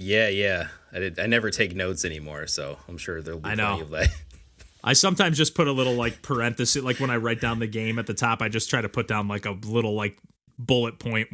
Yeah. I never take notes anymore, so I'm sure there'll be I plenty know. of that. I sometimes just put a little like parenthesis, like when I write down the game at the top, I just try to put down like a little like bullet point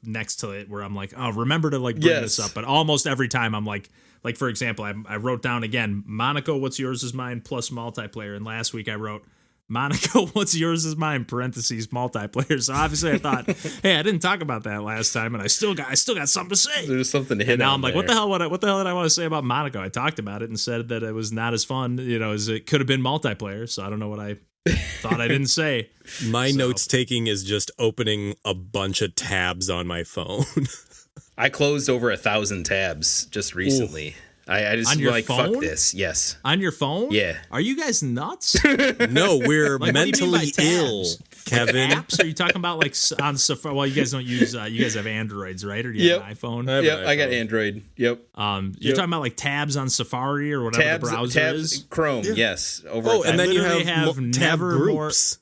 next to it where I'm like, oh, remember to like bring this up. But almost every time I'm like for example, I wrote down again, Monaco, what's yours is mine plus multiplayer. And last week I wrote Monaco, what's yours is mine, parentheses, multiplayer. So obviously I thought, hey, I didn't talk about that last time, and I still got something to say. There's something to hit and now on I'm like, there. what the hell did I want to say about Monaco? I talked about it and said that it was not as fun, as it could have been multiplayer. So I don't know what I thought I didn't say. My notes taking is just opening a bunch of tabs on my phone. I closed over 1,000 tabs just recently. I just On your like, phone? fuck this. Yes. On your phone? Yeah. Are you guys nuts? No, we're Like, what do you mean by mentally tabs? ill, Kevin. Apps? Are you talking about like on Safari? Well, you guys don't use. You guys have Androids, right? Or do you have an iPhone? I got Android. Yep. You're talking about like tabs on Safari or whatever the browser is. Chrome. Yes. Over. Oh, and then you literally have have tab never groups.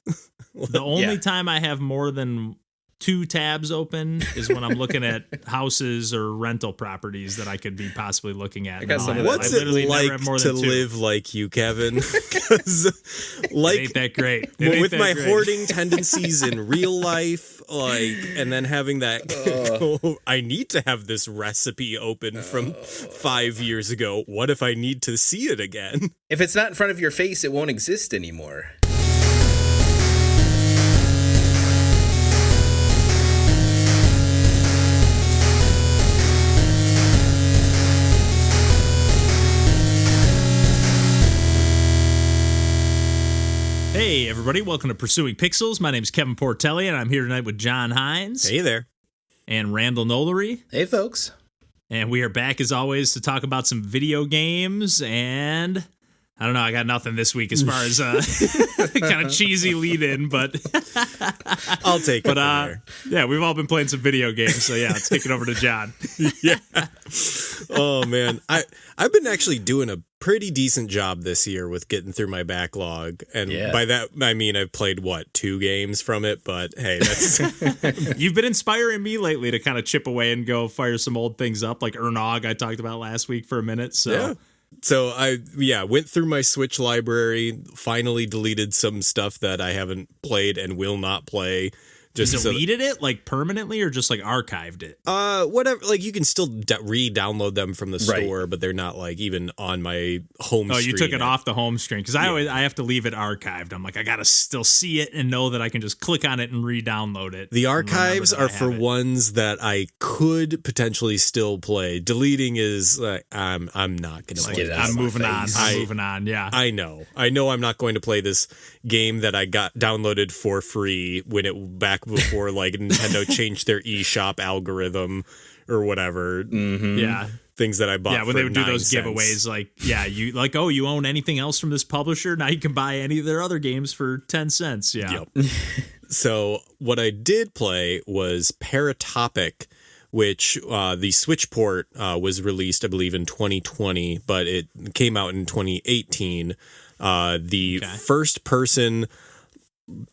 The only time I have more than 2 tabs open is when I'm looking at houses or rental properties that I could be possibly looking at. What's it like to live like you, Kevin? Because it ain't that great. With my hoarding tendencies in real life, and then having that, I need to have this recipe open from 5 years ago. What if I need to see it again? If it's not in front of your face, it won't exist anymore. Hey, everybody. Welcome to Pursuing Pixels. My name is Kevin Portelli, and I'm here tonight with John Hines. Hey there. And Randall Nolery. Hey, folks. And we are back, as always, to talk about some video games. And I don't know, I got nothing this week as far as kind of cheesy lead-in, but I'll take it from there. Yeah, we've all been playing some video games, so yeah, let's kick it over to John. Yeah. Oh, man. I've been actually doing a pretty decent job this year with getting through my backlog. And by that, I mean, I've played, 2 games from it? But hey, that's... You've been inspiring me lately to kind of chip away and go fire some old things up, like Ernog I talked about last week for a minute, so... Yeah. So I went through my Switch library, finally deleted some stuff that I haven't played and will not play. Just deleted it like permanently or just like archived it? Whatever. Like you can still re-download them from the store, but they're not like even on my home screen. Oh, you took it off the home screen because I have to leave it archived. I'm like, I gotta still see it and know that I can just click on it and re-download it. The archives are for ones that I could potentially still play. Deleting is I'm not gonna play it. I'm moving on. Yeah, I know I'm not going to play this game that I got downloaded for free when it back before like Nintendo changed their eShop algorithm or whatever. Mm-hmm. Yeah. Things that I bought. Yeah, when they would do those cents. giveaways, like, you like, oh, you own anything else from this publisher? Now you can buy any of their other games for 10 cents. Yeah. Yep. So what I did play was Paratopic, which the Switch port was released, I believe, in 2020, but it came out in 2018. The first person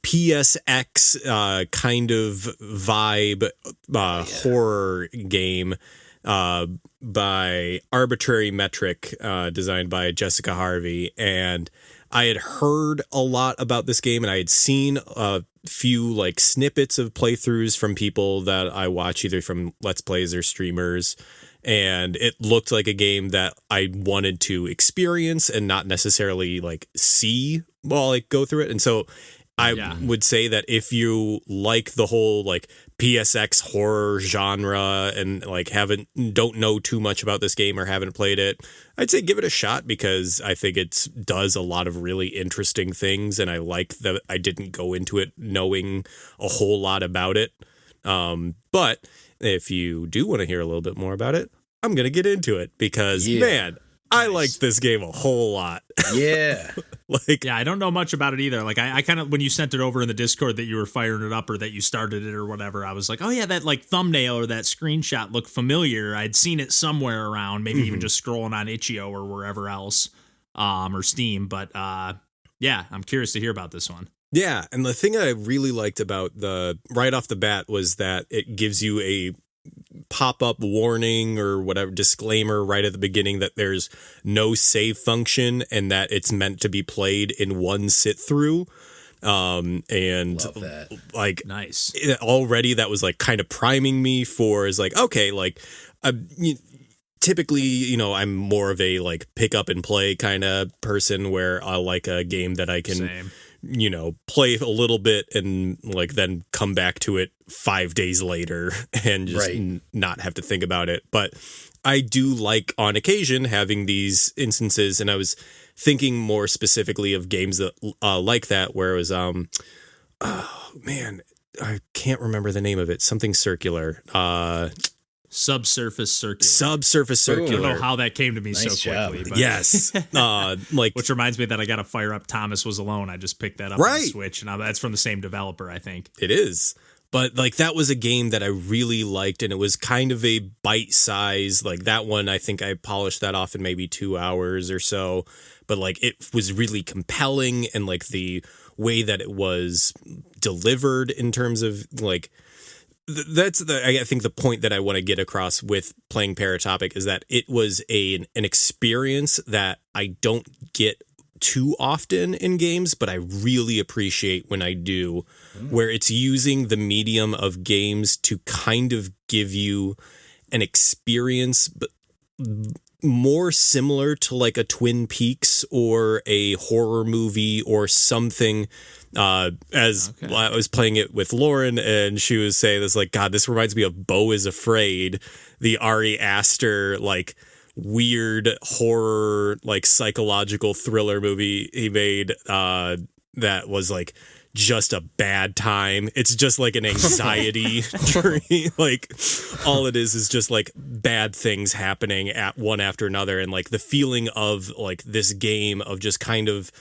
PSX kind of vibe horror game by Arbitrary Metric, designed by Jessica Harvey. And I had heard a lot about this game, and I had seen a few like snippets of playthroughs from people that I watch, either from Let's Plays or streamers. And it looked like a game that I wanted to experience and not necessarily like see while I go through it. And so I would say that if you like the whole like PSX horror genre and like don't know too much about this game or haven't played it, I'd say give it a shot, because I think it does a lot of really interesting things, and I like that I didn't go into it knowing a whole lot about it. But if you do want to hear a little bit more about it, I'm going to get into it because, man, I liked this game a whole lot. Yeah. I don't know much about it either. Like I kind of, when you sent it over in the Discord that you were firing it up or that you started it or whatever, I was like, oh yeah, that like thumbnail or that screenshot looked familiar. I'd seen it somewhere around, maybe even just scrolling on itch.io or wherever else, or Steam. But yeah, I'm curious to hear about this one. Yeah, and the thing I really liked about right off the bat was that it gives you a pop-up warning or whatever disclaimer right at the beginning that there's no save function and that it's meant to be played in one sit through. And Love that. like Nice. already that was like kind of priming me for is like, okay, like typically, you know, I'm more of a like pick up and play kind of person where I like a game that I can, Same. you know, play a little bit and like then come back to it 5 days later and just Right. not have to think about it. But I do like on occasion having these instances, and I was thinking more specifically of games that like that, where it was oh man, I can't remember the name of it. Something circular. Subsurface circular. Subsurface I don't circular. know how that came to me Nice so job. quickly. But Yes. Like which reminds me that I got to fire up Thomas Was Alone. I just picked that up on Right. the Switch. And that's from the same developer, I think. it is. But like that was a game that I really liked, and it was kind of a bite size. Like that one, I think I polished that off in maybe 2 hours or so. But like it was really compelling, and like the way that it was delivered in terms of like that's I think the point that I want to get across with playing Paratopic is that it was an experience that I don't get too often in games, but I really appreciate when I do, where it's using the medium of games to kind of give you an experience, but more similar to like a Twin Peaks or a horror movie or something. As I was playing it with Lauren, and she was saying this, like, God, this reminds me of Beau is Afraid, the Ari Aster, like, weird horror, like, psychological thriller movie he made that was, like, just a bad time. It's just like an anxiety journey. Like, all it is just like bad things happening at one after another, and like the feeling of like this game of just kind of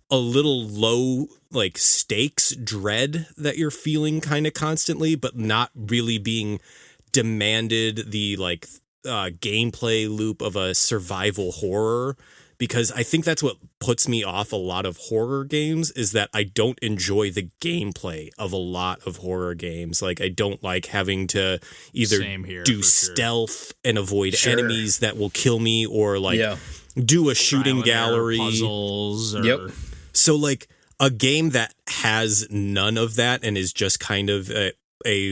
a little low like stakes dread that you're feeling kind of constantly, but not really being demanded the like gameplay loop of a survival horror. Because I think that's what puts me off a lot of horror games, is that I don't enjoy the gameplay of a lot of horror games. Like, I don't like having to either Same here, do for sure. stealth and avoid Sure. enemies that will kill me, or like Yeah. do a shooting Trial and error gallery. puzzles. Or, Yep. So like a game that has none of that and is just kind of a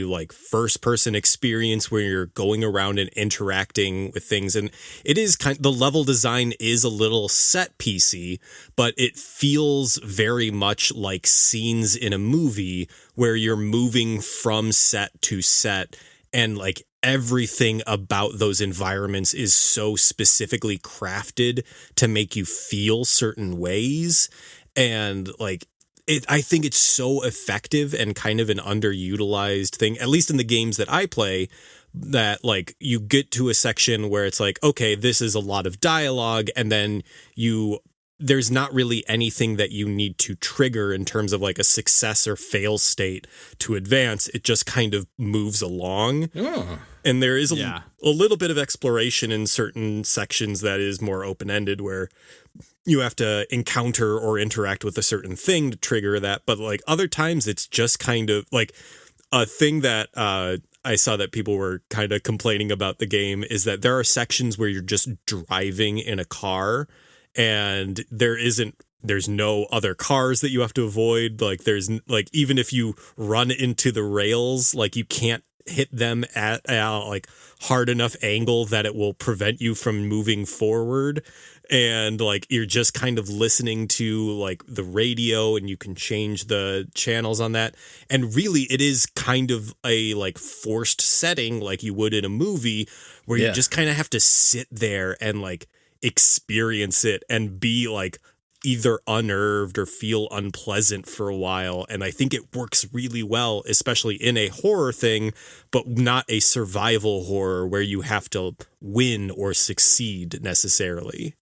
like first person experience where you're going around and interacting with things, and it is the level design is a little set piecey, but it feels very much like scenes in a movie where you're moving from set to set, and like everything about those environments is so specifically crafted to make you feel certain ways. And like I think it's so effective and kind of an underutilized thing, at least in the games that I play, that like you get to a section where it's like, okay, this is a lot of dialogue, and then there's not really anything that you need to trigger in terms of like a success or fail state to advance. It just kind of moves along. Oh. And there is Yeah. a little bit of exploration in certain sections that is more open-ended, where you have to encounter or interact with a certain thing to trigger that. But like other times it's just kind of like a thing that I saw that people were kind of complaining about the game is that there are sections where you're just driving in a car, and there's no other cars that you have to avoid. Like there's like, even if you run into the rails, like you can't hit them at like hard enough angle that it will prevent you from moving forward. And like you're just kind of listening to like the radio, and you can change the channels on that. And really it is kind of a like forced setting like you would in a movie, where you just kind of have to sit there and like experience it and be like either unnerved or feel unpleasant for a while. And I think it works really well, especially in a horror thing, but not a survival horror where you have to win or succeed necessarily.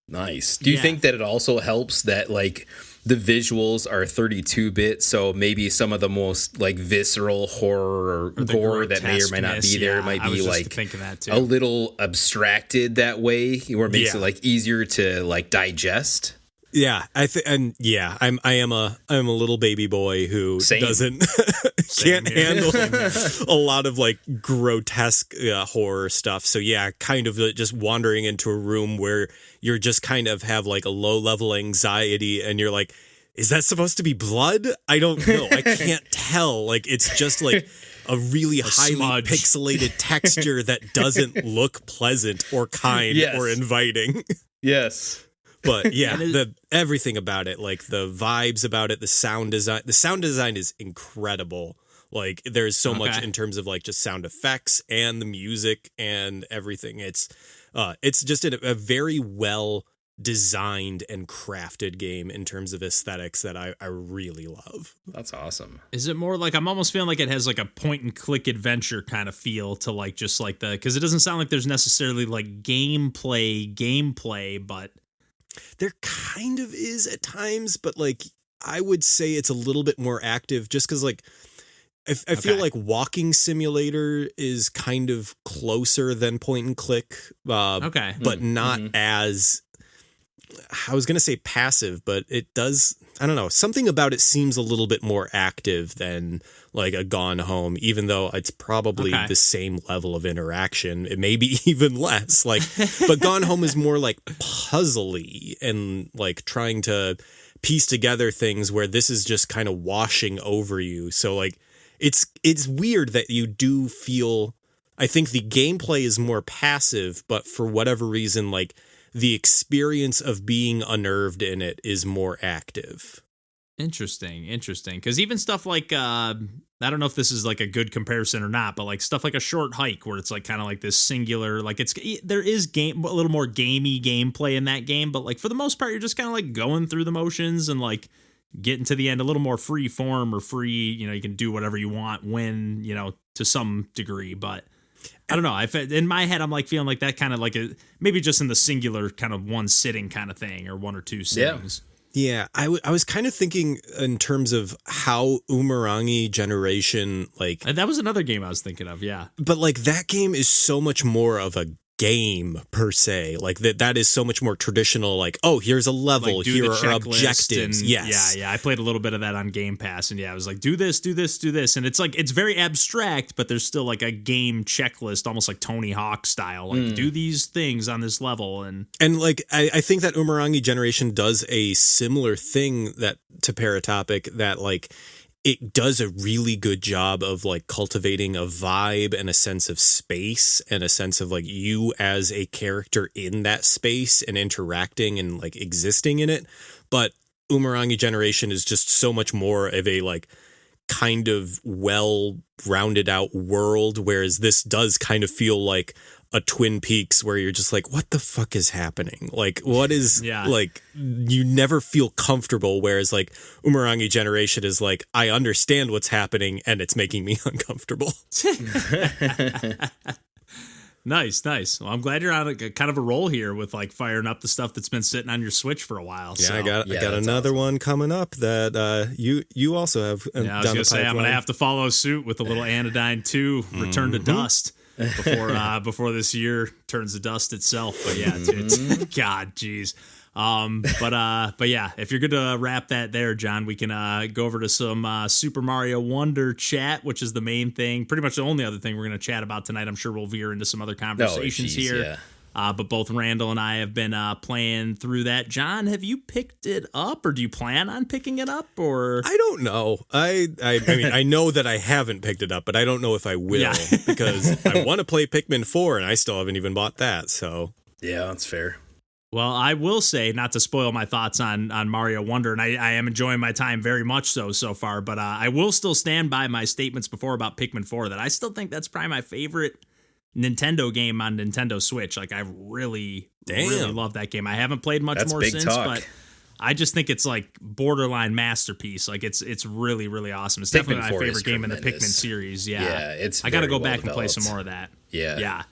Nice. Do you think that it also helps that like the visuals are 32-bit, so maybe some of the most like visceral horror or the gore that may or may not be there might I was be just like thinking that too. a little abstracted that way, where it makes Yeah. it like easier to like digest? Yeah, I am a little baby boy who doesn't can't handle a lot of like grotesque horror stuff. So yeah, kind of just wandering into a room where you're just kind of have like a low level anxiety, and you're like, is that supposed to be blood? I don't know. I can't tell. Like it's just like a really highly smudge. pixelated texture that doesn't look pleasant or kind or inviting. Yes. But yeah, everything about it, like the vibes about it, the sound design is incredible. Like there's so much in terms of like just sound effects and the music and everything. It's just a very well designed and crafted game in terms of aesthetics that I really love. That's awesome. Is it more like, I'm almost feeling like it has like a point and click adventure kind of feel to like just like because it doesn't sound like there's necessarily like gameplay, but there kind of is at times, but like I would say it's a little bit more active just because like I feel like walking simulator is kind of closer than point and click, but not as, I was going to say passive, but it does, I don't know, something about it seems a little bit more active than like a Gone Home, even though it's probably the same level of interaction. It may be even less, like, but Gone Home is more like puzzly and like trying to piece together things, where this is just kind of washing over you. So like, it's weird that you do feel, I think the gameplay is more passive, but for whatever reason, like the experience of being unnerved in it is more active. Interesting. Because even stuff like, I don't know if this is like a good comparison or not, but like stuff like a Short Hike, where it's like kind of like this singular, like there is a little more gamey gameplay in that game, but like for the most part, you're just kind of like going through the motions and like getting to the end, a little more free form or free, you can do whatever you want when, to some degree, but I don't know. In my head, I'm like feeling like that kind of like maybe just in the singular kind of one sitting kind of thing, or one or two sittings. Yeah, I was kind of thinking in terms of how Umurangi Generation, like... And that was another game I was thinking of, yeah. But like that game is so much more of a game per se, like that is so much more traditional, like, oh, here's a level, like, here are objectives. Yes. Yeah, I played a little bit of that on Game Pass, and I was like, do this, and it's like, it's very abstract, but there's still like a game checklist, almost like Tony Hawk style, like do these things on this level, and like I think that Umurangi Generation does a similar thing that to Paratopic, that like it does a really good job of like cultivating a vibe and a sense of space and a sense of like you as a character in that space and interacting and like existing in it. But Umurangi Generation is just so much more of a like kind of well rounded out world, whereas this does kind of feel like a Twin Peaks, where you're just like, what the fuck is happening? Like, what is like, you never feel comfortable. Whereas like Umurangi Generation is like, I understand what's happening and it's making me uncomfortable. Nice. Well, I'm glad you're on a kind of a roll here with like firing up the stuff that's been sitting on your Switch for a while. Yeah, so. I got another one coming up that you also have. Yeah, I was gonna say I'm gonna have to follow suit with a little Anodyne 2 Return to Dust before this year turns to dust itself. But yeah, it's God, geez. But yeah, if you're good to wrap that there, John, we can go over to some Super Mario Wonder chat, which is the main thing, pretty much the only other thing we're going to chat about tonight. I'm sure we'll veer into some other conversations here. Yeah. But both Randall and I have been playing through that. John, have you picked it up, or do you plan on picking it up? Or I don't know. I mean, I know that I haven't picked it up, but I don't know if I will because I want to play Pikmin 4, and I still haven't even bought that. So yeah, that's fair. Well, I will say, not to spoil my thoughts on Mario Wonder, and I am enjoying my time very much so far, but I will still stand by my statements before about Pikmin 4, that I still think that's probably my favorite Nintendo game on Nintendo Switch. Like, I really love that game. I haven't played much more since, but I just think it's like borderline masterpiece. Like, it's really, really awesome. It's definitely my favorite game in the Pikmin series. Yeah, it's I got to go back and play some more of that. Yeah.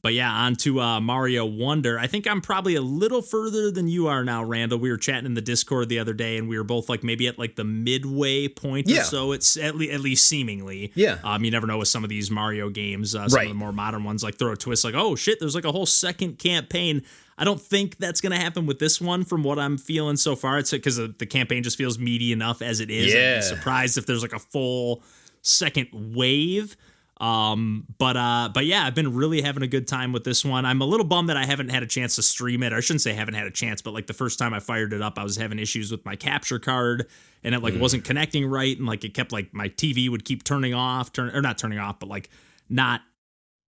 But yeah, on to Mario Wonder. I think I'm probably a little further than you are now, Randall. We were chatting in the Discord the other day, and we were both like maybe at like the midway point or so. It's at least seemingly. Yeah. You never know with some of these Mario games. Some of the more modern ones like throw a twist like, oh shit, there's like a whole second campaign. I don't think that's going to happen with this one from what I'm feeling so far. It's because the campaign just feels meaty enough as it is. Yeah. I'd be surprised if there's like a full second wave. But yeah, I've been really having a good time with this one. I'm a little bummed that I haven't had a chance to stream it. Or I shouldn't say I haven't had a chance, but like the first time I fired it up, I was having issues with my capture card and it like wasn't connecting right. And like it kept like my TV would keep turning off, or not turning off, but like not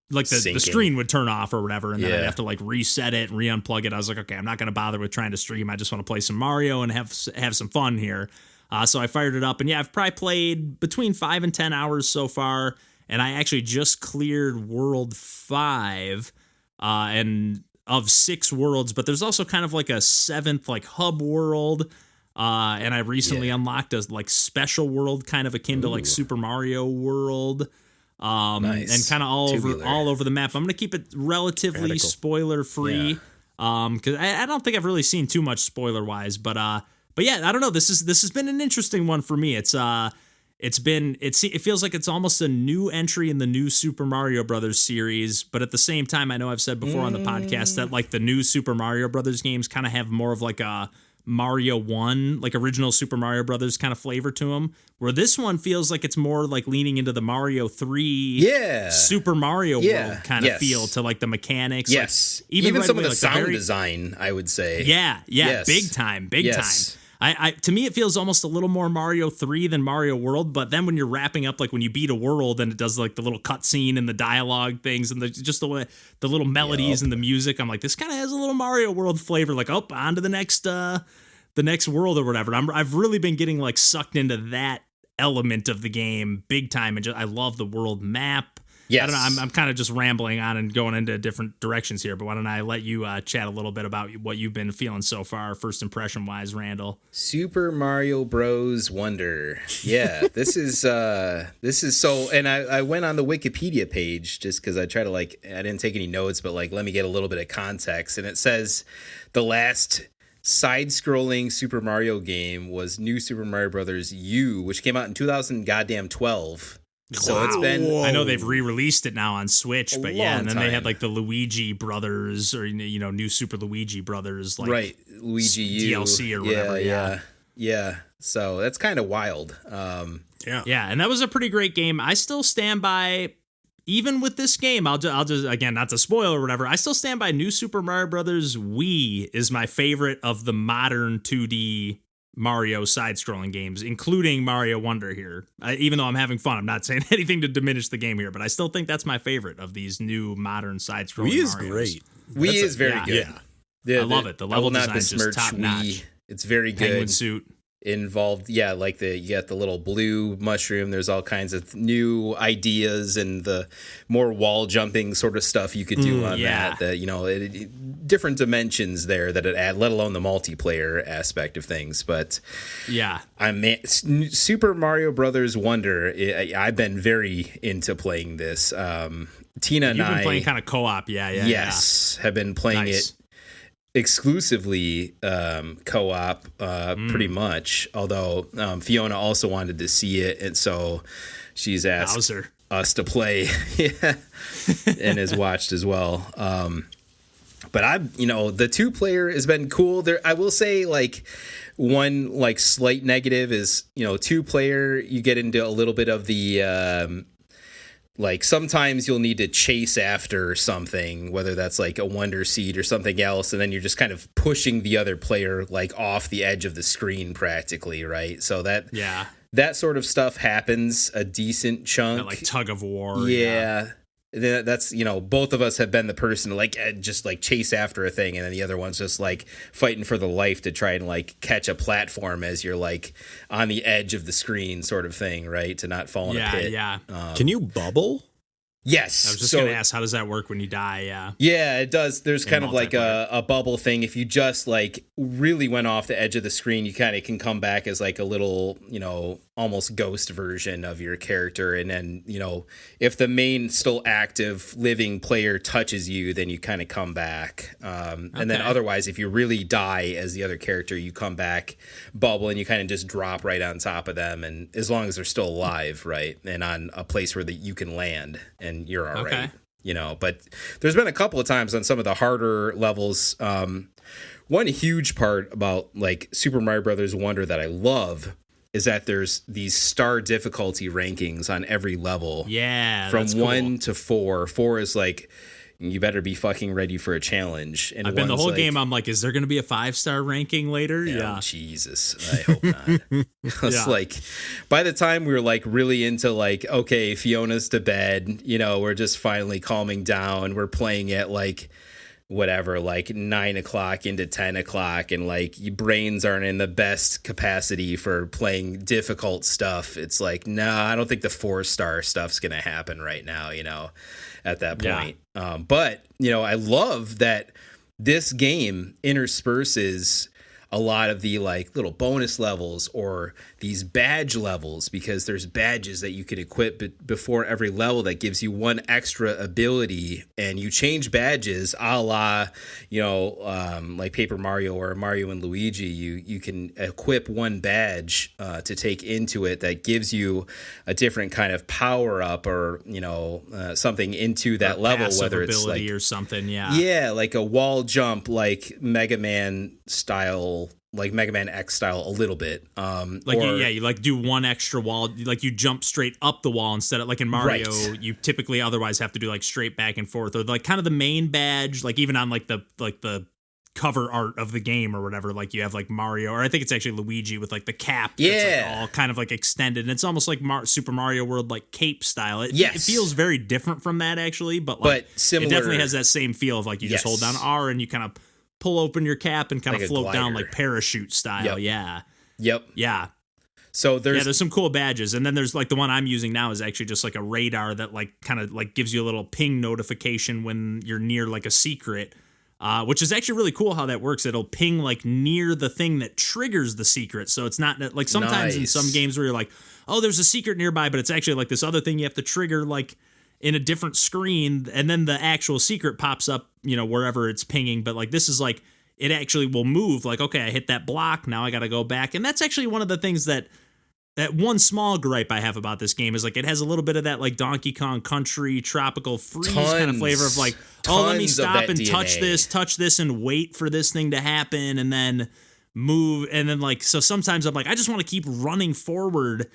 like the screen would turn off or whatever. And then I'd have to like reset it and re-unplug it. I was like, okay, I'm not going to bother with trying to stream. I just want to play some Mario and have some fun here. So I fired it up and yeah, I've probably played between 5 and 10 hours so far. And I actually just cleared World 5 and of 6 worlds, but there's also kind of like a 7th like hub world. And I recently unlocked a like special world kind of akin to like Super Mario World. And kind of all over the map. I'm going to keep it relatively spoiler free. Cuz I don't think I've really seen too much spoiler wise, but yeah, I don't know. This has been an interesting one for me. It feels like it's almost a new entry in the new Super Mario Brothers series, but at the same time, I know I've said before on the podcast that like the new Super Mario Brothers games kind of have more of like a Mario 1, like original Super Mario Brothers kind of flavor to them, where this one feels like it's more like leaning into the Mario 3 Super Mario World kind of feel to like the mechanics. Yes. Like, even some of the sound design, I would say. Yeah. Yes. Big time. To me, it feels almost a little more Mario 3 than Mario World, but then when you're wrapping up, like when you beat a world and it does like the little cutscene and the dialogue things and just the way the little melodies and the music, I'm like, this kind of has a little Mario World flavor. Like, on to the next world or whatever. I've really been getting like sucked into that element of the game big time, and I love the world map. Yes. I don't know. I'm kind of just rambling on and going into different directions here, but why don't I let you chat a little bit about what you've been feeling so far, first impression wise, Randall? Super Mario Bros. Wonder. Yeah, this is so. And I went on the Wikipedia page just because I try to I didn't take any notes, but let me get a little bit of context. And it says the last side-scrolling Super Mario game was New Super Mario Bros. U, which came out in 2012. So it's been. I know they've re-released it now on Switch, but yeah, and then they had like the Luigi Brothers or New Super Luigi Brothers, like Luigi U DLC or whatever. Yeah. So that's kind of wild. Yeah, and that was a pretty great game. I still stand by, even with this game. I'll just again, not to spoil or whatever. I still stand by New Super Mario Brothers Wii is my favorite of the modern 2D Mario side-scrolling games, including Mario Wonder here. Even though I'm having fun, I'm not saying anything to diminish the game here, but I still think that's my favorite of these new modern side-scrolling Wii is Marios. Great. Wii is very good. I love it. The level design is just top-notch. It's very good. Penguin suit. Involved, you got the little blue mushroom. There's all kinds of new ideas and the more wall jumping sort of stuff you could do on that. Different dimensions there that it add, let alone the multiplayer aspect of things. But Super Mario Brothers Wonder. I've been very into playing this. Tina and You've been playing kind of co-op, Yes, have been playing it exclusively co-op pretty much, although Fiona also wanted to see it, and so she's asked us to play and has watched as well. But the 2-player has been cool. There, I will say, one slight negative is 2-player, you get into a little bit of the sometimes you'll need to chase after something, whether that's like a Wonder Seed or something else, and then you're just kind of pushing the other player off the edge of the screen practically, right? So that sort of stuff happens a decent chunk. That tug of war. Yeah. That's both of us have been the person to just chase after a thing, and then the other one's just fighting for the life to try and catch a platform as you're on the edge of the screen sort of thing, right? To not fall in a pit. Can you bubble? Yes. I was just going to ask, how does that work when you die? Yeah, it does. There's kind of a bubble thing. If you just really went off the edge of the screen, you kind of can come back as a little, almost ghost version of your character. And then, if the main still active living player touches you, then you kind of come back. And then otherwise, if you really die as the other character, you come back, bubble, and you kind of just drop right on top of them. And as long as they're still alive, right, and on a place where you can land, and you're all right. But there's been a couple of times on some of the harder levels. One huge part about like Super Mario Brothers Wonder that I love is that there's these star difficulty rankings on every level. Yeah, from 1 to 4. 4 is like, you better be fucking ready for a challenge. And I've been the whole game, I'm like, is there going to be a 5-star ranking later? Yeah. Jesus, I hope not. It's like, by the time we were like really into like, okay, Fiona's to bed, we're just finally calming down. We're playing at like, whatever, like 9 o'clock into 10 o'clock, and like your brains aren't in the best capacity for playing difficult stuff. It's like, I don't think the 4-star stuff's gonna happen right now, at that point. But I love that this game intersperses a lot of the like little bonus levels or these badge levels, because there's badges that you can equip before every level that gives you one extra ability, and you change badges a la, like Paper Mario or Mario and Luigi. You can equip one badge to take into it that gives you a different kind of power up or, something into that level, whether it's like or something. Yeah, like a wall jump, like Mega Man style, like Mega Man X style a little bit. You like do one extra wall, like you jump straight up the wall instead of like in Mario, you typically otherwise have to do like straight back and forth, or like kind of the main badge, like even on like the cover art of the game or whatever, like you have like Mario, or I think it's actually Luigi with like the cap that's like all kind of like extended, and it's almost like Super Mario World like cape style. It feels very different from that actually, but similar. It definitely has that same feel of like you just hold down R and you kind of pull open your cap and kind of float down like parachute style. Yeah. So there's some cool badges, and then there's like the one I'm using now is actually just like a radar that like kind of like gives you a little ping notification when you're near like a secret, which is actually really cool how that works. It'll ping like near the thing that triggers the secret, so it's not like sometimes in some games where you're like, oh, there's a secret nearby, but it's actually like this other thing you have to trigger like in a different screen, and then the actual secret pops up, wherever it's pinging. But like this is like, it actually will move, like, okay, I hit that block, now I gotta go back. And that's actually one of the things that one small gripe I have about this game is like it has a little bit of that like Donkey Kong Country Tropical Freeze kind of flavor of like, let me stop and touch this and wait for this thing to happen and then move. And then like, so sometimes I'm like, I just want to keep running forward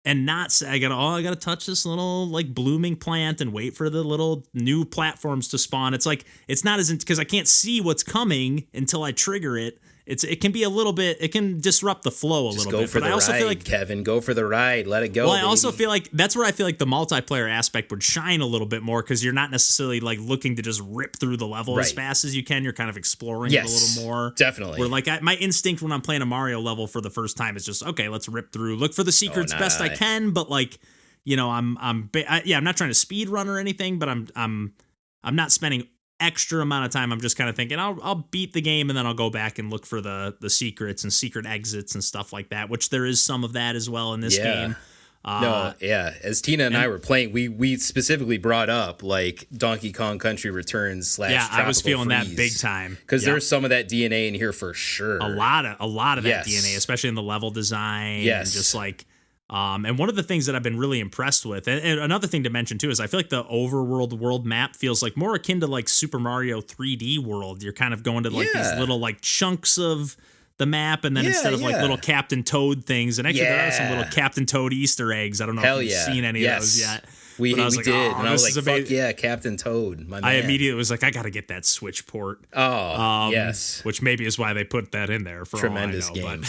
and not say I gotta touch this little like blooming plant and wait for the little new platforms to spawn. It's like, it's not as, because I can't see what's coming until I trigger it. It can be a little bit, it can disrupt the flow a little bit. Go for the ride, Kevin. Go for the ride. Let it go. Well, I also feel like that's where I feel like the multiplayer aspect would shine a little bit more, because you're not necessarily like looking to just rip through the level as fast as you can. You're kind of exploring it a little more. Definitely. Where like my instinct when I'm playing a Mario level for the first time is just, okay, let's rip through, look for the secrets best I can, but like, I'm not trying to speed run or anything, but I'm not spending extra amount of time. I'm just kind of thinking I'll beat the game and then I'll go back and look for the secrets and secret exits and stuff like that, which there is some of that as well in this game. As Tina and I were playing, we specifically brought up like Donkey Kong Country Returns / I was feeling that big time, because there's some of that DNA in here for sure. A lot of that DNA, especially in the level design. And just like and one of the things that I've been really impressed with, and another thing to mention too, is I feel like the overworld world map feels like more akin to like Super Mario 3D World. You're kind of going to like these little like chunks of the map, and then instead of like little Captain Toad things, and actually there are some little Captain Toad Easter eggs. I don't know if you've seen any of those yet. We did, and I was like, fuck yeah, Captain Toad, my man. I immediately was like, I gotta get that Switch port. Which maybe is why they put that in there for tremendous all I know,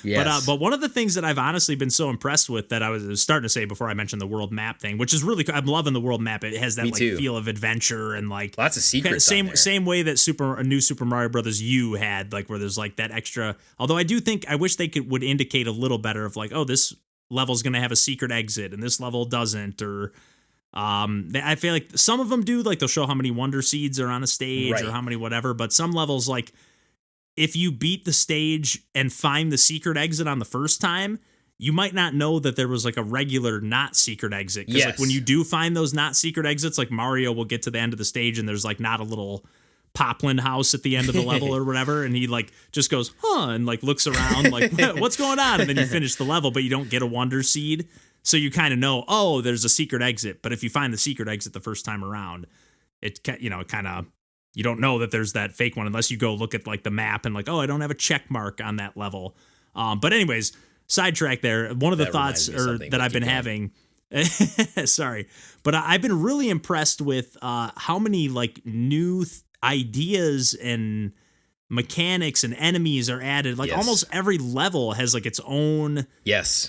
game. But one of the things that I've honestly been so impressed with, that I was starting to say before I mentioned the world map thing, which is really cool. I'm loving the world map. It has that like feel of adventure and like lots of secrets. Same way that New Super Mario Brothers U had, like where there's like that extra. Although I do think I wish they would indicate a little better of like, oh, this level's gonna have a secret exit and this level doesn't, or I feel like some of them do, like they'll show how many wonder seeds are on a stage or how many whatever, but some levels, like if you beat the stage and find the secret exit on the first time, you might not know that there was like a regular not secret exit. Because like when you do find those not secret exits, like Mario will get to the end of the stage and there's like not a little Poplin house at the end of the level or whatever, and he like just goes and like looks around like what's going on, and then you finish the level, but you don't get a wonder seed, so you kind of know, oh, there's a secret exit. But if you find the secret exit the first time around, it kind of, you don't know that there's that fake one unless you go look at like the map and like, oh, I don't have a check mark on that level. But anyways, sidetrack there. One of the thoughts that I've been having. Sorry, but I've been really impressed with how many like new ideas and mechanics and enemies are added. Like almost every level has like its own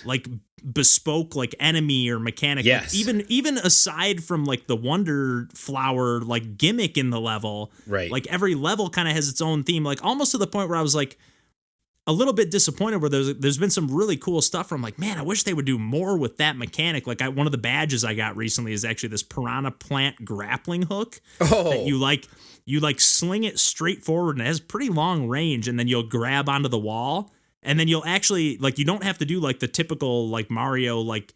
like bespoke like enemy or mechanic. Like, even aside from like the wonder flower like gimmick in the level, right? Like every level kind of has its own theme. Like almost to the point where I was like a little bit disappointed where there's been some really cool stuff where I'm like, man, I wish they would do more with that mechanic. Like one of the badges I got recently is actually this piranha plant grappling hook that you sling it straight forward and it has pretty long range, and then you'll grab onto the wall, and then you'll actually like, you don't have to do like the typical like Mario like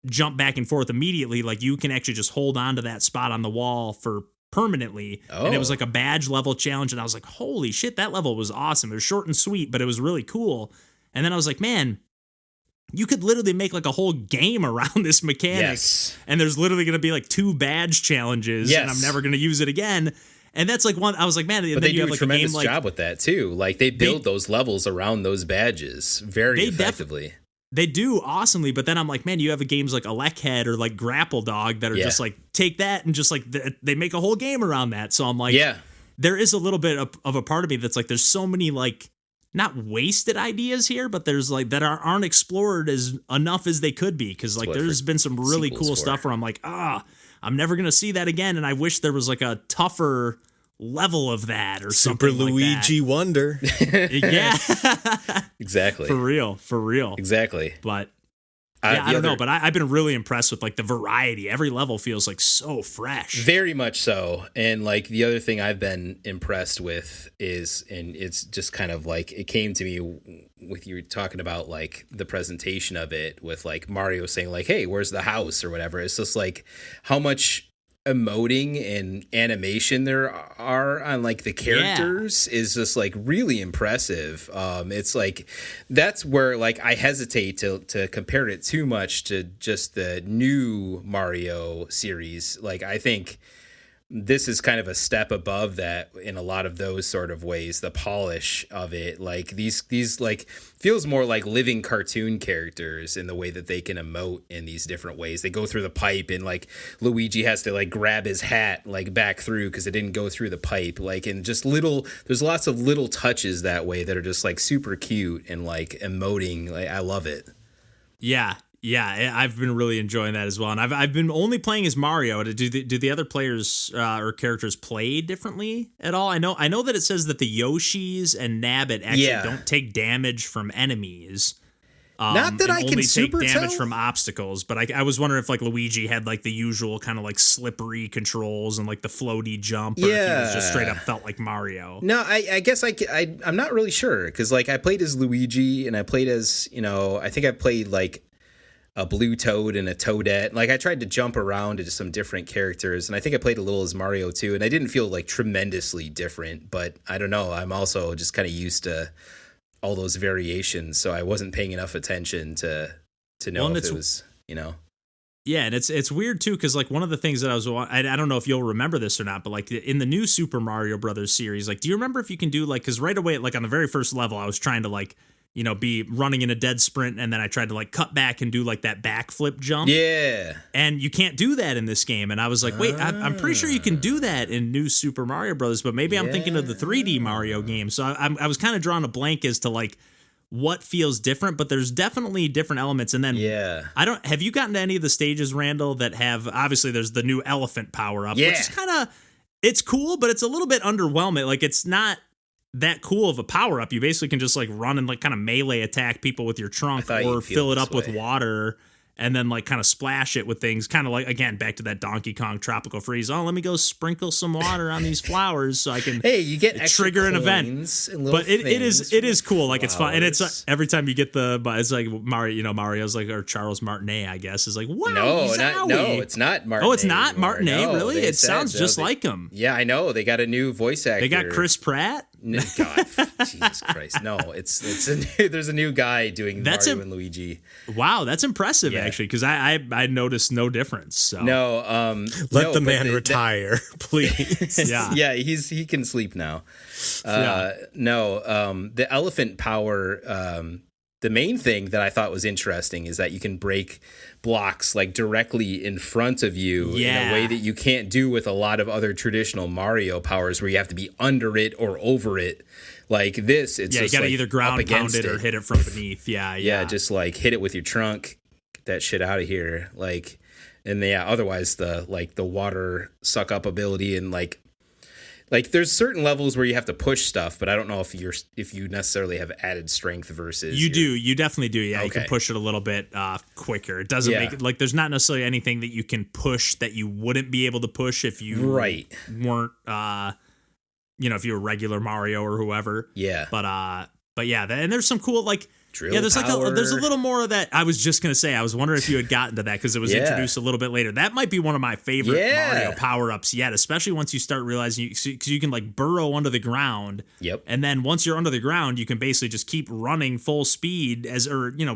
jump back and forth immediately. Like you can actually just hold on to that spot on the wall for permanently. And it was like a badge level challenge, and I was like, holy shit, that level was awesome. It was short and sweet, but it was really cool. And then I was like, man, you could literally make like a whole game around this mechanic, and there's literally going to be like 2 badge challenges, and I'm never going to use it again. And that's like one, I was like, man, but they do have like a tremendous job with that too. Like they build those levels around those badges very effectively. They do awesomely, but then I'm like, man, you have games like Electhead or like Grapple Dog that are just like, take that and just like, they make a whole game around that. So I'm like, there is a little bit of a part of me that's like, there's so many like, not wasted ideas here, but there's like, that aren't explored as enough as they could be. Cause like, there's been some really cool stuff where I'm like, I'm never going to see that again. And I wish there was like a tougher level of that or Super something Luigi like Wonder. Exactly. For real. Exactly. But I don't know, but I've been really impressed with like the variety. Every level feels like so fresh. Very much so. And like the other thing I've been impressed with is, and it's just kind of like, it came to me with you talking about like the presentation of it with like Mario saying like, hey, where's the house or whatever. It's just like how much emoting and animation there are on like the characters is just like really impressive. It's like that's where like I hesitate to compare it too much to just the new Mario series. Like I think this is kind of a step above that in a lot of those sort of ways. The polish of it, like these like feels more like living cartoon characters in the way that they can emote in these different ways. They go through the pipe, and like Luigi has to like grab his hat like back through because it didn't go through the pipe. Like, and just there's lots of little touches that way that are just like super cute and like emoting. Like I love it. Yeah, I've been really enjoying that as well, and I've been only playing as Mario. Do the other players or characters play differently at all? I know that it says that the Yoshis and Nabbit actually don't take damage from enemies. Not that I can super take damage tell. from obstacles, but I was wondering if like Luigi had like the usual kind of like slippery controls and like the floaty jump, or if he was just straight up felt like Mario. No, I guess I'm not really sure because like I played as Luigi and I played as I think I played like a blue toad and a toadette. Like I tried to jump around into some different characters, and I think I played a little as Mario too, and I didn't feel like tremendously different, but I don't know, I'm also just kind of used to all those variations, so I wasn't paying enough attention to know if it was, Yeah, and it's weird too, because like one of the things that I don't know if you'll remember this or not, but like in the new Super Mario Brothers series, like do you remember if you can do like, because right away like on the very first level I was trying to like be running in a dead sprint, and then I tried to like cut back and do like that backflip jump. Yeah. And you can't do that in this game. And I was like, wait, I'm pretty sure you can do that in new Super Mario Brothers, but maybe I'm thinking of the 3D Mario game. So I was kind of drawing a blank as to like what feels different, but there's definitely different elements. And then have you gotten to any of the stages, Randall, that have, obviously there's the new elephant power up, which is kind of, it's cool, but it's a little bit underwhelming. Like it's not that cool of a power up. You basically can just like run and like kind of melee attack people with your trunk or fill it up with water and then like kind of splash it with things, kind of like, again, back to that Donkey Kong tropical freeze. Oh, let me go sprinkle some water on these flowers so I can you get trigger an event. But it is cool. Like it's fun, and it's every time you get it's like Mario. Mario's like, or Charles Martinet, I guess, is like, wow. No, it's not Martinet. Oh, it's not anymore. Martinet. No, really? It sounds just like him. Yeah, I know. They got a new voice actor. They got Chris Pratt. God, Jesus Christ! No, there's a new guy doing Mario and Luigi. Wow, that's impressive actually, because I noticed no difference. So no, let the man retire, please. Yeah, he can sleep now. The elephant power. The main thing that I thought was interesting is that you can break blocks like directly in front of you in a way that you can't do with a lot of other traditional Mario powers where you have to be under it or over it. Like this, it's just you gotta like either ground pound it or hit it from beneath. Yeah, just like hit it with your trunk, get that shit out of here. Like, and otherwise the water suck up ability and like there's certain levels where you have to push stuff, but I don't know if you necessarily have added strength versus you definitely do. Yeah, okay. You can push it a little bit quicker. It doesn't make it like there's not necessarily anything that you can push that you wouldn't be able to push if you weren't if you were regular Mario or whoever. Yeah. But yeah, and there's some cool like drill there's power. There's a little more of that. I was just gonna say, I was wondering if you had gotten to that because it was introduced a little bit later. That might be one of my favorite Mario power-ups yet, especially once you start realizing because you can like burrow under the ground. Yep. And then once you're under the ground, you can basically just keep running full speed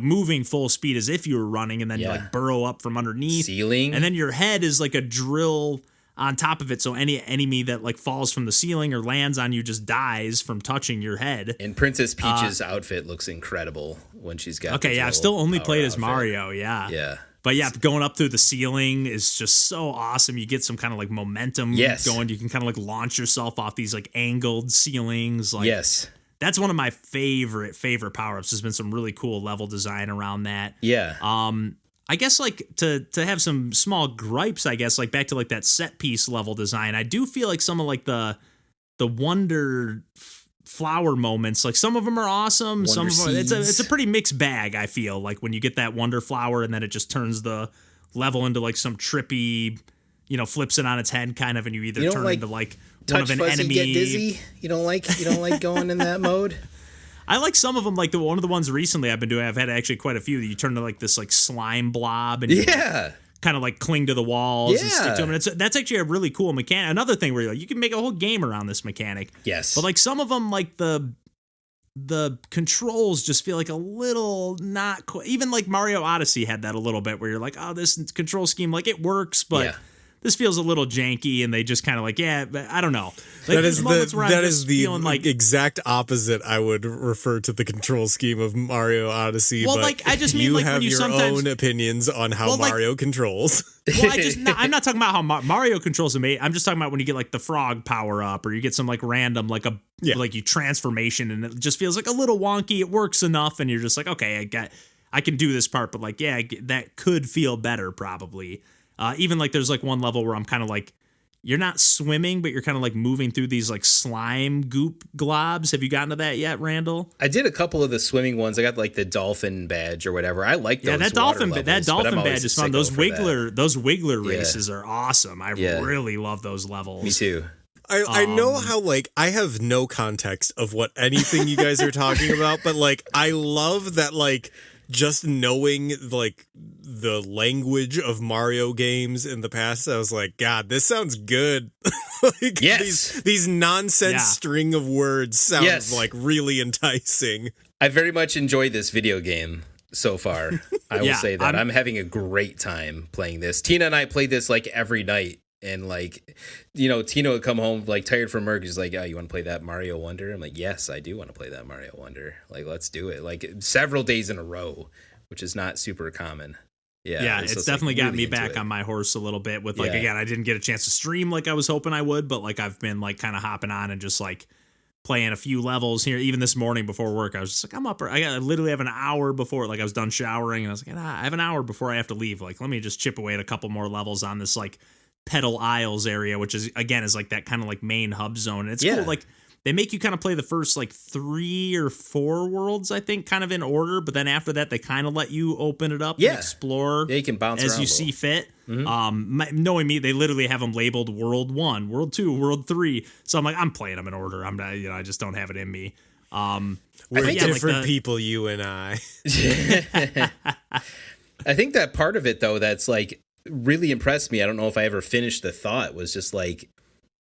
moving full speed as if you were running, and then you like burrow up from underneath. Ceiling. And then your head is like a drill on top of it, so any enemy that like falls from the ceiling or lands on you just dies from touching your head. And Princess Peach's outfit looks incredible when she's got. Okay, I've still only played as Mario. Yeah. But going up through the ceiling is just so awesome. You get some kind of like momentum going. You can kind of like launch yourself off these like angled ceilings. Like, that's one of my favorite power-ups. There's been some really cool level design around that. Yeah. I guess like to have some small gripes, I guess, like back to like that set piece level design. I do feel like some of like the wonder flower moments, like some of them are awesome. Some of them, it's a pretty mixed bag. I feel like when you get that wonder flower and then it just turns the level into like some trippy, flips it on its head kind of, and you either turn into like one of an enemy. Get dizzy. You don't like going in that mode. I like some of them, like one of the ones recently I've been doing. I've had actually quite a few that you turn to like this like slime blob and you kind of like cling to the walls and stick to them. And that's actually a really cool mechanic. Another thing where you can make a whole game around this mechanic. Yes, but like some of them, like the controls just feel like a little not quite. Even like Mario Odyssey had that a little bit where you're like, oh, this control scheme, like it works, but. This feels a little janky, and they just kind of like, I don't know. Like, that is the exact opposite I would refer to the control scheme of Mario Odyssey. Well, but like I just mean you like have when you your own opinions on how Mario controls. Well, I'm not talking about how Mario controls amazing. I'm just talking about when you get like the frog power up, or you get some like random like like you transformation, and it just feels like a little wonky. It works enough, and you're just like, okay, I can do this part, but like that could feel better probably. Even like there's like one level where I'm kind of like, you're not swimming, but you're kind of like moving through these like slime goop globs. Have you gotten to that yet, Randall? I did a couple of the swimming ones. I got like the dolphin badge or whatever. I like those. Yeah, that dolphin badge is fun. Those wiggler races are awesome. I really love those levels. Me too. I know how like I have no context of what anything you guys are talking about, but like I love that like just knowing like the language of Mario games in the past, I was like, God, this sounds good. Like these nonsense string of words sounds like really enticing. I very much enjoyed this video game so far. I will say that I'm having a great time playing this. Tina and I played this like every night. And like, Tina would come home like tired from work. He's like, "Oh, you want to play that Mario Wonder?" I'm like, "Yes, I do want to play that Mario Wonder. Like, let's do it." Like several days in a row, which is not super common. Yeah, it's definitely got me back on my horse a little bit. With like again, I didn't get a chance to stream like I was hoping I would, but like I've been like kind of hopping on and just like playing a few levels here. Even this morning before work, I was just like, I'm up. I literally have an hour before like I was done showering, and I was like, I have an hour before I have to leave. Like, let me just chip away at a couple more levels on this like Pedal Isles area, which is again is like that kind of like main hub zone. And it's cool. Like they make you kind of play the first like 3 or 4 worlds, I think, kind of in order. But then after that, they kind of let you open it up and explore you can bounce as around you see fit. Knowing me, they literally have them labeled World 1, World 2, World 3. So I'm like, I'm playing them in order. I'm not, I just don't have it in me. We're different people, you and I. I think that part of it, though, that's like really impressed me. I don't know if I ever finished the thought, was just like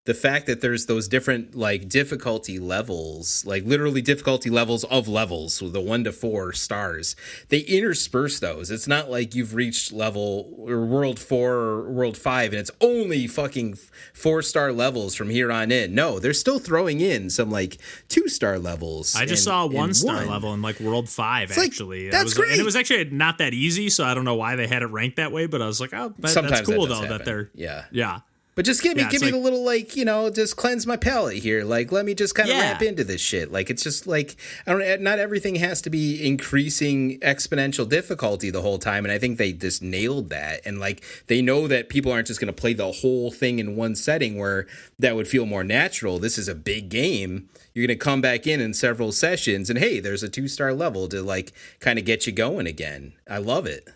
the fact that there's those different like difficulty levels, like literally difficulty levels of levels, so the 1 to 4 stars. They intersperse those. It's not like you've reached level or world 4 or world 5 and it's only fucking 4-star levels from here on in. No, they're still throwing in some like 2-star levels. I just saw a 1-star level in like world 5 actually. Like, that's great. And it was actually not that easy, so I don't know why they had it ranked that way, but I was like, oh, that's cool though happen. That they're yeah. But just give me the little, like, just cleanse my palate here. Like, let me just kind of ramp into this shit. Like, it's just like, not everything has to be increasing exponential difficulty the whole time. And I think they just nailed that. And like, they know that people aren't just going to play the whole thing in one setting where that would feel more natural. This is a big game. You're going to come back in several sessions and hey, there's a 2-star level to like kind of get you going again. I love it.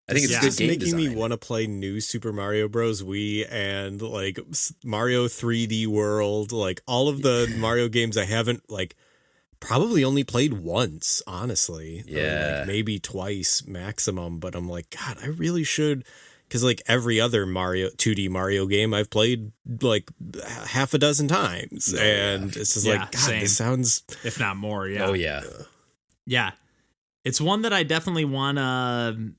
I think it's good game design. Making me want to play new Super Mario Bros. Wii and like Mario 3D World, like all of the Mario games I haven't like probably only played once, honestly. Yeah. Like maybe twice maximum, but I'm like, God, I really should, because like every other 2D Mario game I've played like half a dozen times. And it's just like, God, same. This sounds, if not more. Yeah. Oh yeah. Yeah. It's one that I definitely want to,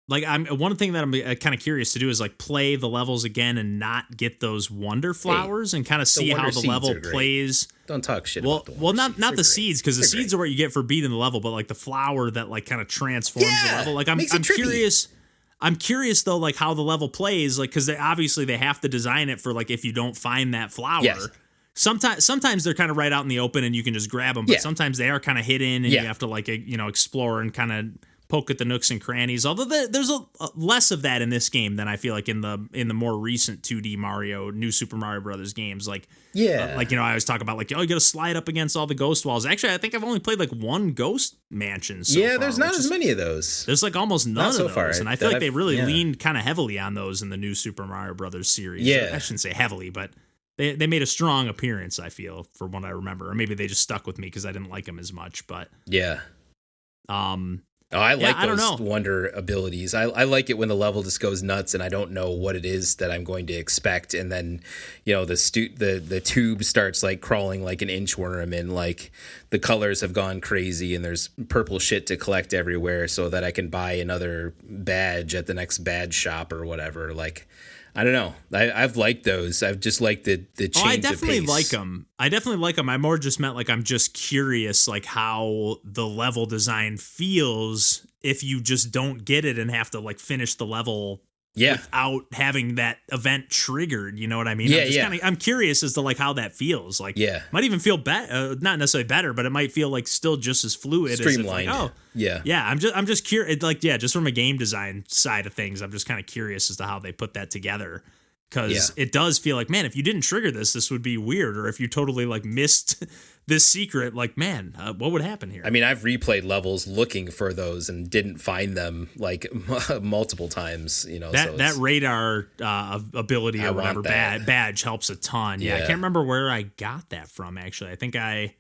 like, one thing that I'm kind of curious to do is like play the levels again and not get those wonder flowers and kind of see how the level plays. Don't talk shit about the not the seeds, because the seeds are what you get for beating the level, but like the flower that like kind of transforms the level. Like I'm curious. I'm curious though, like how the level plays, like because they have to design it for like if you don't find that flower. Yes. Sometimes they're kind of right out in the open and you can just grab them, but sometimes they are kind of hidden and you have to like explore and kind of poke at the nooks and crannies. Although there's a less of that in this game than I feel like in the more recent 2D Mario, New Super Mario Brothers games. Like I always talk about like, oh, you got to slide up against all the ghost walls. Actually, I think I've only played like one ghost mansion so far, there's not as many of those. There's like almost none of those, far, and I feel like they really leaned kind of heavily on those in the New Super Mario Brothers series. I shouldn't say heavily, but they made a strong appearance, I feel, for what I remember. Or maybe they just stuck with me because I didn't like them as much. But I like those wonder abilities. I like it when the level just goes nuts and I don't know what it is that I'm going to expect, and then the tube starts like crawling like an inchworm, and like the colors have gone crazy and there's purple shit to collect everywhere so that I can buy another badge at the next badge shop or whatever. Like, I don't know. I've liked those. I've just liked the change of pace. I definitely like them. I more just meant like I'm just curious like how the level design feels if you just don't get it and have to like finish the level without having that event triggered. You know what I mean? I'm curious as to like how that feels. Like, might even feel better, not necessarily better, but it might feel like still just as fluid, streamlined. As if, I'm just curious. Like, just from a game design side of things, I'm just kind of curious as to how they put that together. Because it does feel like, man, if you didn't trigger this would be weird. Or if you totally like missed this secret, like, man, what would happen here? I mean, I've replayed levels looking for those and didn't find them like multiple times. That radar ability or whatever badge helps a ton. Yeah, I can't remember where I got that from. Actually, I think I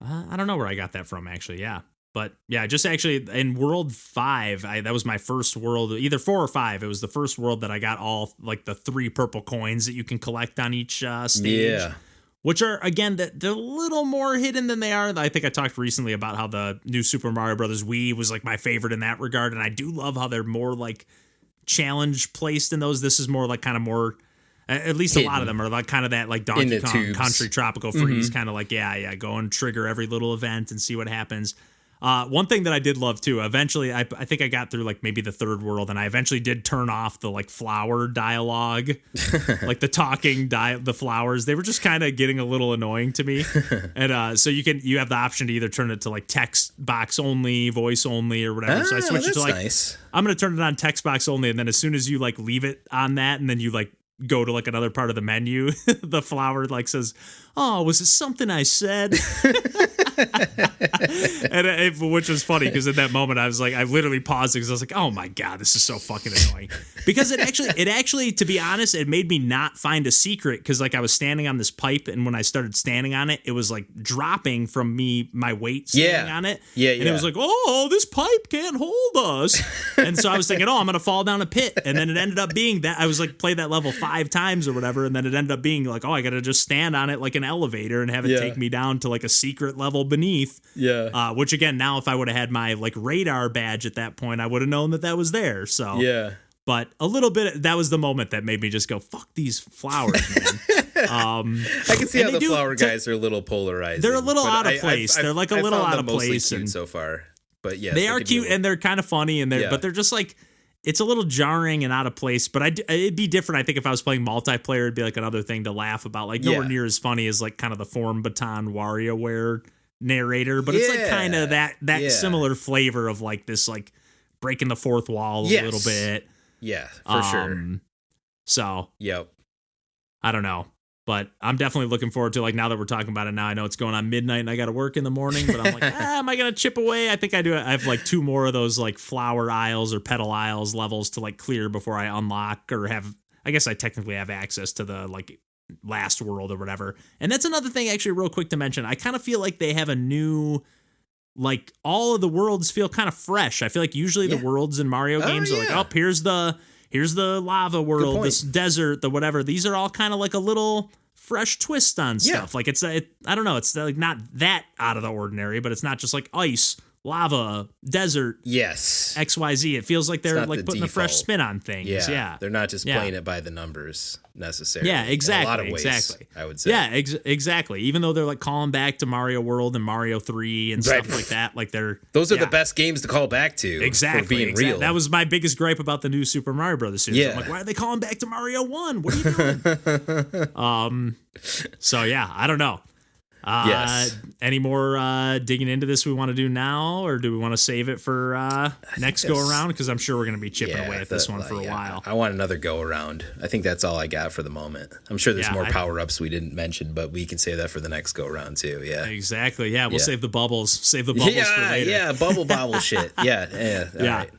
don't know where I got that from. Actually, yeah. But yeah, just actually in World 5, that was my first world, either 4 or 5. It was the first world that I got all like the 3 purple coins that you can collect on each stage. Yeah. Which are, again, they're a little more hidden than they are. I think I talked recently about how the new Super Mario Brothers Wii was like my favorite in that regard. And I do love how they're more like challenge placed in those. This is more like kind of more, at least hidden. A lot of them are like kind of that like Donkey Kong tubes. Country Tropical Freeze, kind of like, go and trigger every little event and see what happens. One thing that I did love too, eventually, I think I got through like maybe the 3rd world, and I eventually did turn off the like flower dialogue, like the talking the flowers. They were just kind of getting a little annoying to me. And so you have the option to either turn it to like text box only, voice only, or whatever. So I switched it to like, nice. I'm going to turn it on text box only. And then as soon as you like leave it on that, and then you like go to like another part of the menu, the flower like says, "Oh, was it something I said?" Which was funny because in that moment I was like, I literally paused because I was like, "Oh my god, this is so fucking annoying." Because it actually, to be honest, it made me not find a secret because like I was standing on this pipe, and when I started standing on it, it was like dropping from my weight standing on it. Yeah, and it was like, "Oh, this pipe can't hold us." And so I was thinking, "Oh, I'm gonna fall down a pit," and then it ended up being that I was like, played that level 5 times or whatever, and then it ended up being like, "Oh, I gotta just stand on it like an elevator and have it take me down to like a secret level beneath." Yeah. Which again, now if I would have had my like radar badge at that point, I would have known that was there. So yeah. But a little bit, that was the moment that made me just go, "Fuck these flowers, man." I can see how the flower guys are a little polarizing. They're a little out of place. They're like a little out of place, and so far. But yes, they are cute and they're kind of funny, and but they're just like, it's a little jarring and out of place. But it'd be different. I think if I was playing multiplayer, it'd be like another thing to laugh about. Like nowhere near as funny as like kind of the Form Baton WarioWare narrator, but it's like kind of that similar flavor of like this like breaking the fourth wall a little bit. Yeah, for sure. So yep. I don't know. But I'm definitely looking forward to, like, now that we're talking about it now, I know it's going on midnight and I got to work in the morning, but I'm like, am I going to chip away? I think I do. I have like 2 more of those like flower aisles or petal aisles levels to like clear before I unlock or I guess I technically have access to the like last world or whatever. And that's another thing actually real quick to mention. I kind of feel like they have a new, like all of the worlds feel kind of fresh. I feel like usually the worlds in Mario games are like, oh, here's the lava world, this desert, the whatever. These are all kind of like a little fresh twist on stuff. Like I don't know, it's like not that out of the ordinary, but it's not just like ice, lava, desert, XYZ. It feels like they're like putting a fresh spin on things. Yeah. They're not just playing it by the numbers necessarily. Yeah, exactly. In a lot of ways, I would say. Yeah, exactly. Even though they're like calling back to Mario World and Mario 3 and stuff like that, like those are the best games to call back to. Exactly. For being real. That was my biggest gripe about the new Super Mario Brothers series. Yeah. I'm like, why are they calling back to Mario 1? What are you doing? So yeah, I don't know. Any more digging into this we want to do now, or do we want to save it for next go around? Because I'm sure we're going to be chipping away at this one for a while. I want another go around. I think that's all I got for the moment. I'm sure there's more power ups we didn't mention, but we can save that for the next go around too. Yeah, exactly. Yeah, we'll save the bubbles. Save the bubbles for later. Yeah, bubble shit. Yeah. All right.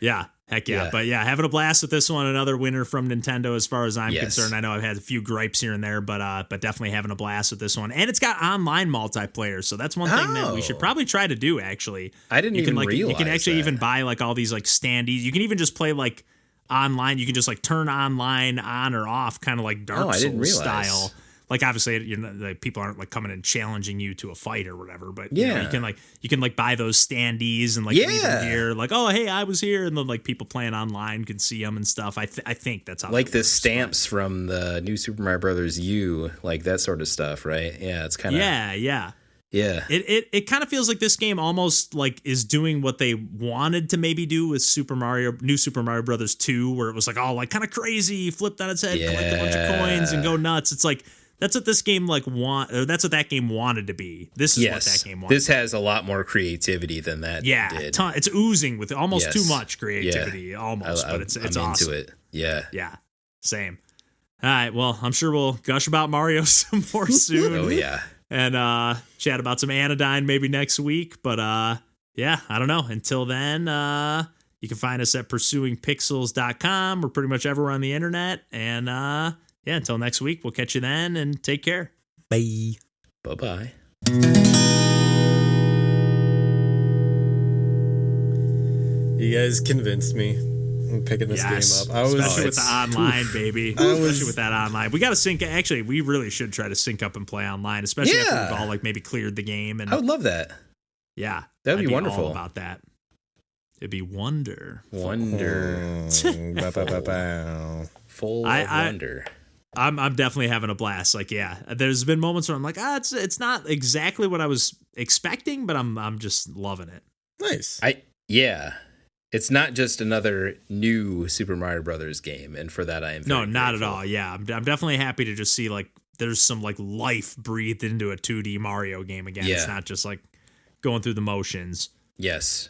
Yeah. Heck yeah. But yeah, having a blast with this one. Another winner from Nintendo as far as I'm concerned. I know I've had a few gripes here and there, but definitely having a blast with this one. And it's got online multiplayer, so that's one thing that we should probably try to do, actually. I didn't even realize you can actually even buy like all these like standees. You can even just play like online. You can just like turn online on or off, kind of like Dark Souls style. Like obviously, like people aren't like coming and challenging you to a fight or whatever, but you can buy those standees and like leave them here, like, oh hey, I was here, and then like people playing online can see them and stuff. I think that's how like the stamps from the new Super Mario Brothers U, like that sort of stuff, right? Yeah, it's kind of yeah. It kind of feels like this game almost like is doing what they wanted to maybe do with new Super Mario Brothers 2, where it was like all like kind of crazy, flipped on its head, collect a bunch of coins and go nuts. It's like that's what this game that's what that game wanted to be. This is what that game wanted. This has a lot more creativity than that did. It's oozing with almost too much creativity, almost, but it's I'm awesome. Into it. Yeah. Yeah. Same. All right, well, I'm sure we'll gush about Mario some more soon. Oh yeah. And chat about some Anodyne maybe next week, but yeah, I don't know. Until then, you can find us at pursuingpixels.com. We're pretty much everywhere on the internet, and yeah, until next week, we'll catch you then, and take care. Bye. Bye-bye. You guys convinced me. I'm picking this game up. Especially with the online, baby. Especially with that online. We got to sync. Actually, we really should try to sync up and play online, especially after we've all like maybe cleared the game. And I would love that. Yeah. That would be wonderful. All about that. It'd be wonder. Full of wonder. I'm definitely having a blast. Like, yeah, there's been moments where I'm like, it's not exactly what I was expecting, but I'm just loving it. Nice. It's not just another new Super Mario Brothers game, and for that I am very not grateful. at all. Yeah, I'm definitely happy to just see like there's some like life breathed into a 2D Mario game again. It's not just like going through the motions. Yes.